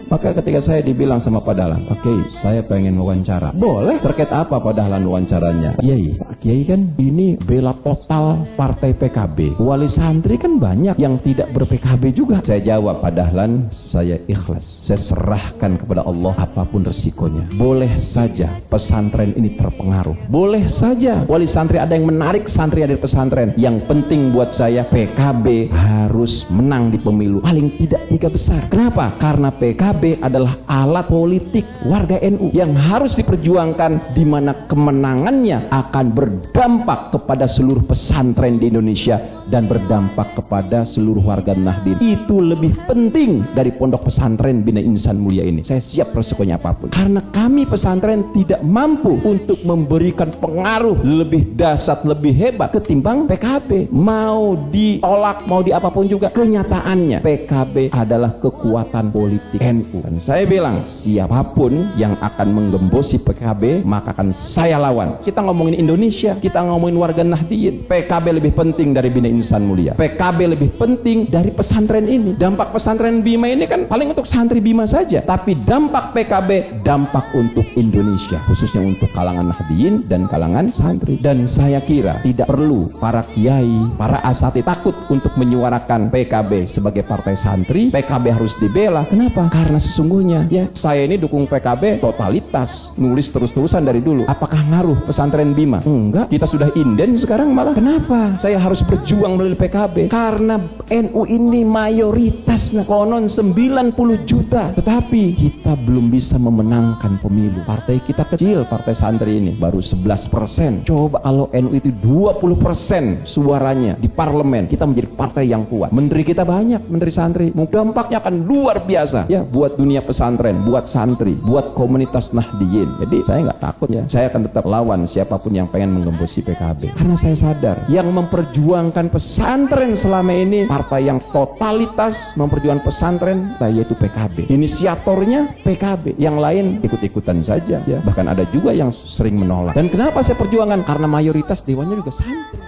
Maka ketika saya dibilang sama Pak Dahlan, oke, saya pengen wawancara. Boleh, terkait apa Pak Dahlan wawancaranya? Kiai, Pak Kiai kan ini bela total partai PKB. Wali santri kan banyak yang tidak ber-PKB juga. Saya jawab, Pak Dahlan, saya ikhlas. Saya serahkan kepada Allah apapun resikonya. Boleh saja pesantren ini terpengaruh. Boleh saja wali santri ada yang menarik santri dari pesantren. Yang penting buat saya PKB harus menang di pemilu. Paling tidak 3 besar. Kenapa? Karena PKB adalah alat politik warga NU yang harus diperjuangkan, di mana kemenangannya akan berdampak kepada seluruh pesantren di Indonesia dan berdampak kepada seluruh warga Nahdien. Itu lebih penting dari pondok pesantren Bina Insan Mulia ini. Saya siap resikonya apapun. Karena kami pesantren tidak mampu untuk memberikan pengaruh lebih dahsyat, lebih hebat ketimbang PKB. Mau ditolak, mau di apapun juga, kenyataannya PKB adalah kekuatan politik NU. Dan saya bilang, siapapun yang akan menggembosi PKB, maka akan saya lawan. Kita ngomongin Indonesia, kita ngomongin warga Nahdien. PKB lebih penting dari Bina Insan Mulia. PKB lebih penting dari pesantren ini. Dampak pesantren Bima ini kan paling untuk santri Bima saja, tapi dampak PKB dampak untuk Indonesia, khususnya untuk kalangan Nahdien dan kalangan santri. Dan saya kira tidak perlu para kiai, para asatidz takut untuk menyuarakan PKB sebagai partai santri. PKB harus dibela. Kenapa? Karena sesungguhnya ya, saya ini dukung PKB totalitas, nulis terus-terusan dari dulu. Apakah ngaruh pesantren Bima? Enggak, kita sudah inden sekarang malah. Kenapa saya harus berjuang melalui PKB? Karena NU ini mayoritas, konon 90 juta, tetapi kita belum bisa memenangkan pemilu. Partai kita kecil, partai santri ini baru 11%. Coba kalau NU itu 20% suaranya di parlemen, kita menjadi partai yang kuat. Menteri kita banyak, menteri santri. Dampaknya akan luar biasa ya, buat dunia pesantren, buat santri, buat komunitas Nahdien. Jadi saya nggak takut ya, saya akan tetap lawan siapapun yang pengen menggembosi PKB. Karena saya sadar yang memperjuangkan pesantren selama ini partai yang totalitas memperjuangkan pesantren, yaitu PKB. Inisiatornya PKB, yang lain ikut-ikutan saja ya. Bahkan ada juga yang sering menolak. Dan kenapa saya perjuangan? Karena mayoritas dewannya juga santri.